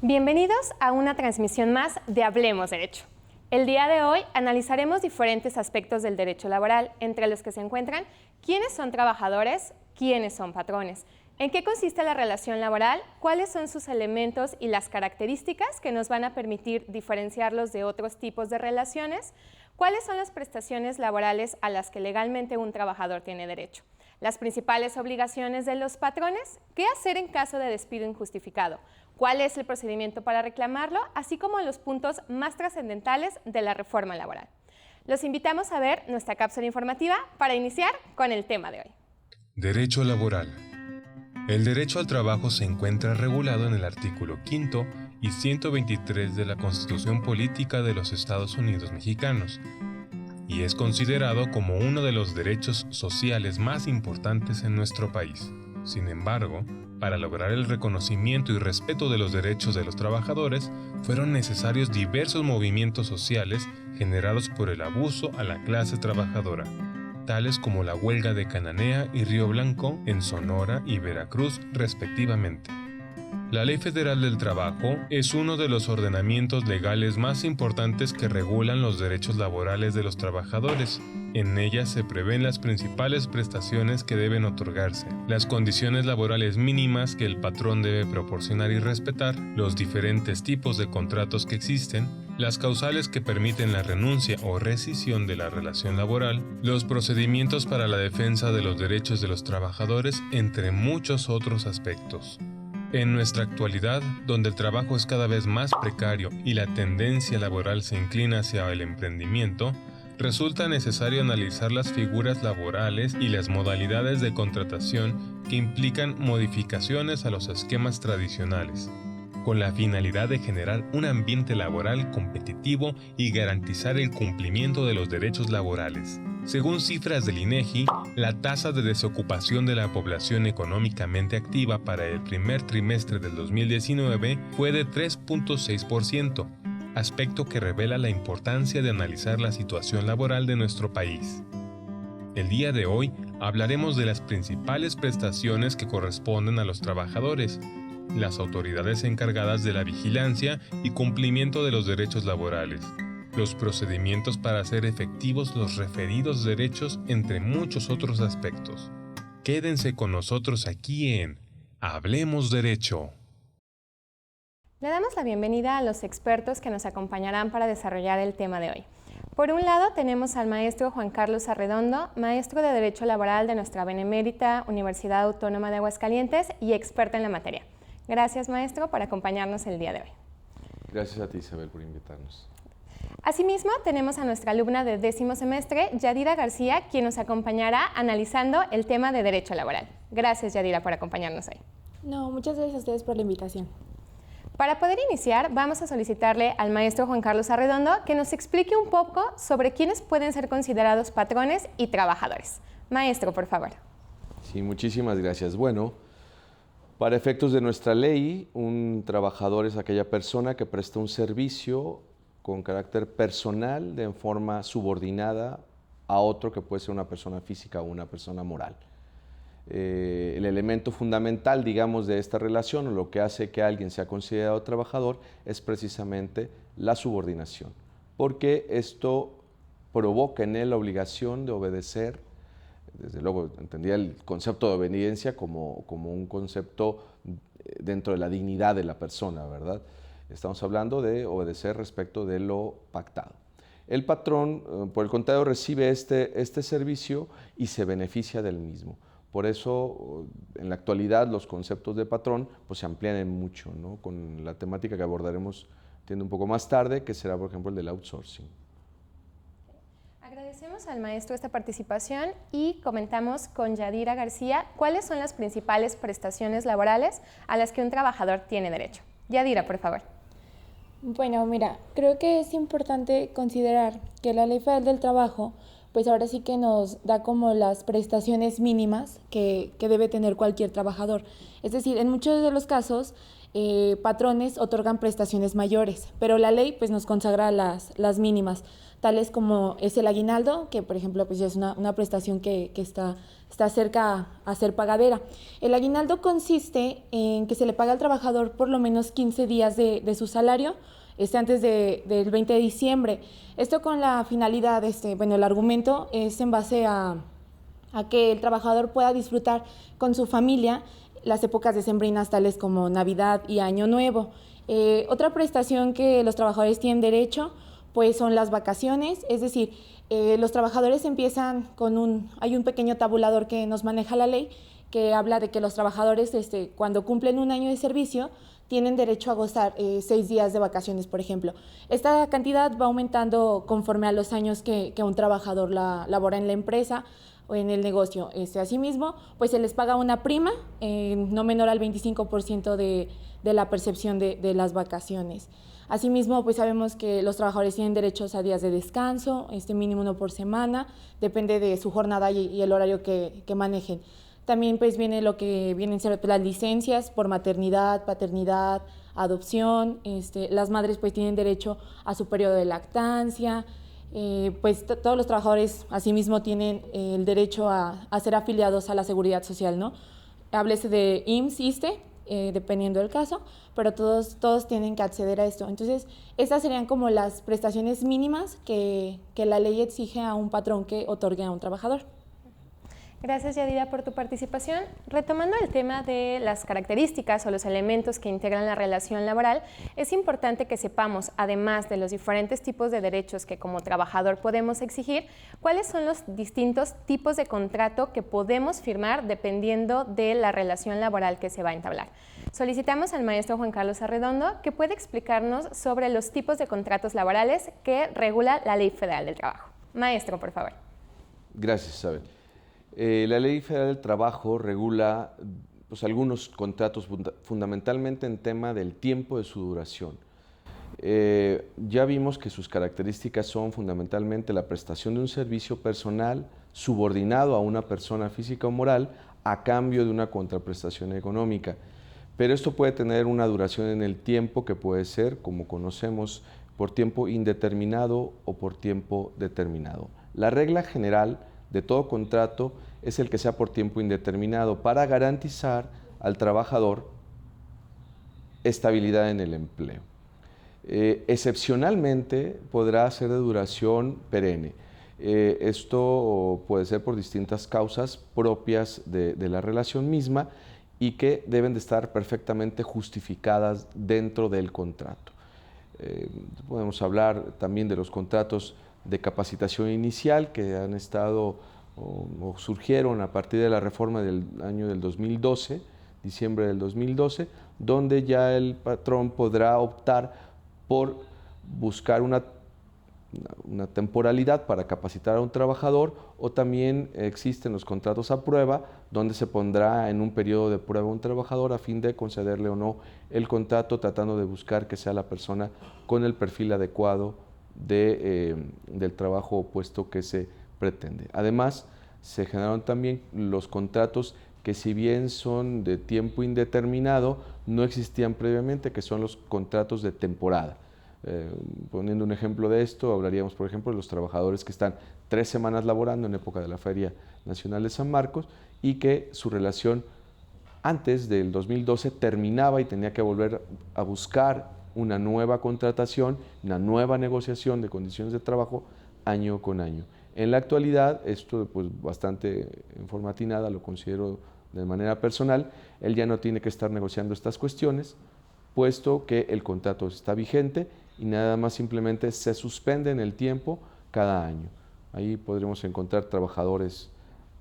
Bienvenidos a una transmisión más de Hablemos Derecho. El día de hoy analizaremos diferentes aspectos del derecho laboral, entre los que se encuentran quiénes son trabajadores, quiénes son patrones, en qué consiste la relación laboral, cuáles son sus elementos y las características que nos van a permitir diferenciarlos de otros tipos de relaciones, cuáles son las prestaciones laborales a las que legalmente un trabajador tiene derecho, las principales obligaciones de los patrones, qué hacer en caso de despido injustificado, cuál es el procedimiento para reclamarlo, así como los puntos más trascendentales de la reforma laboral. Los invitamos a ver nuestra cápsula informativa para iniciar con el tema de hoy. Derecho laboral. El derecho al trabajo se encuentra regulado en el artículo 5 y 123 de la Constitución Política de los Estados Unidos Mexicanos y es considerado como uno de los derechos sociales más importantes en nuestro país. Sin embargo, para lograr el reconocimiento y respeto de los derechos de los trabajadores, fueron necesarios diversos movimientos sociales generados por el abuso a la clase trabajadora, tales como la huelga de Cananea y Río Blanco en Sonora y Veracruz, respectivamente. La Ley Federal del Trabajo es uno de los ordenamientos legales más importantes que regulan los derechos laborales de los trabajadores. En ella se prevén las principales prestaciones que deben otorgarse, las condiciones laborales mínimas que el patrón debe proporcionar y respetar, los diferentes tipos de contratos que existen, las causales que permiten la renuncia o rescisión de la relación laboral, los procedimientos para la defensa de los derechos de los trabajadores, entre muchos otros aspectos. En nuestra actualidad, donde el trabajo es cada vez más precario y la tendencia laboral se inclina hacia el emprendimiento, resulta necesario analizar las figuras laborales y las modalidades de contratación que implican modificaciones a los esquemas tradicionales, con la finalidad de generar un ambiente laboral competitivo y garantizar el cumplimiento de los derechos laborales. Según cifras del INEGI, la tasa de desocupación de la población económicamente activa para el primer trimestre del 2019 fue de 3.6%, aspecto que revela la importancia de analizar la situación laboral de nuestro país. El día de hoy hablaremos de las principales prestaciones que corresponden a los trabajadores, las autoridades encargadas de la vigilancia y cumplimiento de los derechos laborales, los procedimientos para hacer efectivos los referidos derechos, entre muchos otros aspectos. Quédense con nosotros aquí en Hablemos Derecho. Le damos la bienvenida a los expertos que nos acompañarán para desarrollar el tema de hoy. Por un lado tenemos al maestro Juan Carlos Arredondo, maestro de Derecho Laboral de nuestra benemérita Universidad Autónoma de Aguascalientes y experto en la materia. Gracias, maestro, por acompañarnos el día de hoy. Gracias a ti, Isabel, por invitarnos. Asimismo, tenemos a nuestra alumna de 10º semestre, Yadira García, quien nos acompañará analizando el tema de Derecho Laboral. Gracias, Yadira, por acompañarnos hoy. No, muchas gracias a ustedes por la invitación. Para poder iniciar, vamos a solicitarle al maestro Juan Carlos Arredondo que nos explique un poco sobre quiénes pueden ser considerados patrones y trabajadores. Maestro, por favor. Sí, muchísimas gracias. Bueno, para efectos de nuestra ley, un trabajador es aquella persona que presta un servicio con carácter personal de forma subordinada a otro que puede ser una persona física o una persona moral. El elemento fundamental, digamos, de esta relación o lo que hace que alguien sea considerado trabajador es precisamente la subordinación, porque esto provoca en él la obligación de obedecer. Desde luego entendía el concepto de obediencia como un concepto dentro de la dignidad de la persona, ¿verdad? Estamos hablando de obedecer respecto de lo pactado. El patrón, por el contrario, recibe este servicio y se beneficia del mismo. Por eso, en la actualidad, los conceptos de patrón pues, se amplían en mucho, ¿no? Con la temática que abordaremos un poco más tarde, que será, por ejemplo, el del outsourcing. Agradecemos al maestro esta participación y comentamos con Yadira García cuáles son las principales prestaciones laborales a las que un trabajador tiene derecho. Yadira, por favor. Bueno, mira, creo que es importante considerar que la Ley Federal del Trabajo, pues ahora sí que nos da como las prestaciones mínimas que debe tener cualquier trabajador. Es decir, en muchos de los casos, patrones otorgan prestaciones mayores, pero la ley pues nos consagra las mínimas, tales como es el aguinaldo, que por ejemplo pues ya es una prestación que está cerca a ser pagadera. El aguinaldo consiste en que se le paga al trabajador por lo menos 15 días de su salario antes del 20 de diciembre. Esto con la finalidad, el argumento es en base a que el trabajador pueda disfrutar con su familia las épocas decembrinas tales como Navidad y Año Nuevo. Otra prestación que los trabajadores tienen derecho pues son las vacaciones, es decir, los trabajadores empiezan hay un pequeño tabulador que nos maneja la ley que habla de que los trabajadores cuando cumplen un año de servicio tienen derecho a gozar 6 días de vacaciones, por ejemplo. Esta cantidad va aumentando conforme a los años que un trabajador labora en la empresa o en el negocio. Asimismo, pues se les paga una prima no menor al 25% de la percepción de las vacaciones. Asimismo, pues sabemos que los trabajadores tienen derechos a días de descanso, mínimo 1 por semana, depende de su jornada y el horario que manejen. También pues viene lo que vienen a ser las licencias por maternidad, paternidad, adopción. Las madres pues tienen derecho a su periodo de lactancia. Pues todos los trabajadores asimismo tienen el derecho a ser afiliados a la seguridad social, ¿no? Háblese de IMSS, ISSSTE, dependiendo del caso, pero todos tienen que acceder a esto. Entonces, estas serían como las prestaciones mínimas que la ley exige a un patrón que otorgue a un trabajador. Gracias, Yadira, por tu participación. Retomando el tema de las características o los elementos que integran la relación laboral, es importante que sepamos, además de los diferentes tipos de derechos que como trabajador podemos exigir, cuáles son los distintos tipos de contrato que podemos firmar dependiendo de la relación laboral que se va a entablar. Solicitamos al maestro Juan Carlos Arredondo que pueda explicarnos sobre los tipos de contratos laborales que regula la Ley Federal del Trabajo. Maestro, por favor. Gracias, Isabel. La Ley Federal del Trabajo regula pues, algunos contratos fundamentalmente en tema del tiempo de su duración. Ya vimos que sus características son fundamentalmente la prestación de un servicio personal subordinado a una persona física o moral a cambio de una contraprestación económica. Pero esto puede tener una duración en el tiempo que puede ser, como conocemos, por tiempo indeterminado o por tiempo determinado. La regla general de todo contrato es el que sea por tiempo indeterminado para garantizar al trabajador estabilidad en el empleo. Excepcionalmente podrá ser de duración perenne. Esto puede ser por distintas causas propias de la relación misma y que deben de estar perfectamente justificadas dentro del contrato. Podemos hablar también de los contratos de capacitación inicial que han estado o surgieron a partir de la reforma del año del 2012, diciembre del 2012, donde ya el patrón podrá optar por buscar una temporalidad para capacitar a un trabajador, o también existen los contratos a prueba, donde se pondrá en un periodo de prueba a un trabajador a fin de concederle o no el contrato, tratando de buscar que sea la persona con el perfil adecuado del trabajo puesto que se pretende. Además, se generaron también los contratos que, si bien son de tiempo indeterminado, no existían previamente, que son los contratos de temporada. Poniendo un ejemplo de esto, hablaríamos, por ejemplo, de los trabajadores que están 3 semanas laborando en época de la Feria Nacional de San Marcos y que su relación antes del 2012 terminaba y tenía que volver a buscar una nueva contratación, una nueva negociación de condiciones de trabajo año con año. En la actualidad, esto pues bastante en forma atinada, lo considero de manera personal, él ya no tiene que estar negociando estas cuestiones, puesto que el contrato está vigente y nada más simplemente se suspende en el tiempo cada año. Ahí podremos encontrar trabajadores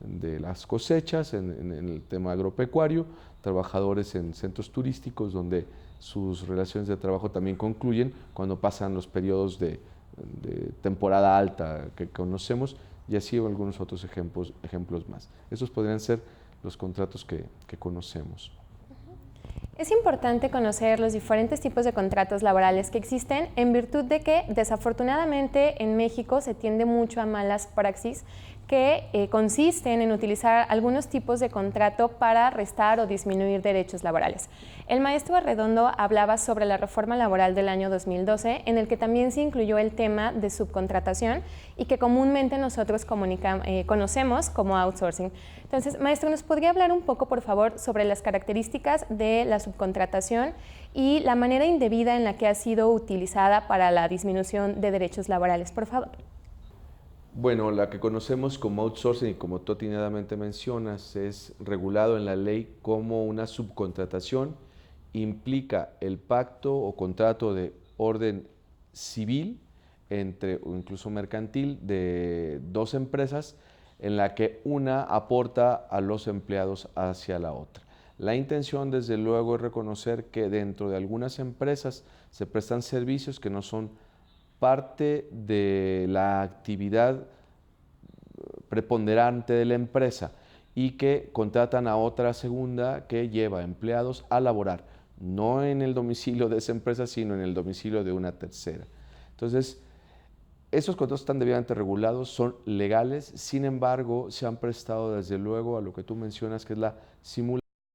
de las cosechas, en el tema agropecuario, trabajadores en centros turísticos donde sus relaciones de trabajo también concluyen cuando pasan los periodos de temporada alta que conocemos, y así algunos otros ejemplos más. Esos podrían ser los contratos que conocemos. Es importante conocer los diferentes tipos de contratos laborales que existen, en virtud de que desafortunadamente en México se tiende mucho a malas praxis que consisten en utilizar algunos tipos de contrato para restar o disminuir derechos laborales. El maestro Arredondo hablaba sobre la reforma laboral del año 2012, en el que también se incluyó el tema de subcontratación y que comúnmente nosotros conocemos como outsourcing. Entonces, maestro, ¿nos podría hablar un poco, por favor, sobre las características de la subcontratación y la manera indebida en la que ha sido utilizada para la disminución de derechos laborales, por favor? Bueno, la que conocemos como outsourcing y como tú atinadamente mencionas es regulado en la ley como una subcontratación, implica el pacto o contrato de orden civil entre o incluso mercantil de dos empresas en la que una aporta a los empleados hacia la otra. La intención, desde luego, es reconocer que dentro de algunas empresas se prestan servicios que no son parte de la actividad preponderante de la empresa y que contratan a otra segunda que lleva empleados a laborar, no en el domicilio de esa empresa, sino en el domicilio de una tercera. Entonces, esos contratos están debidamente regulados, son legales, sin embargo, se han prestado desde luego a lo que tú mencionas, que es la simulación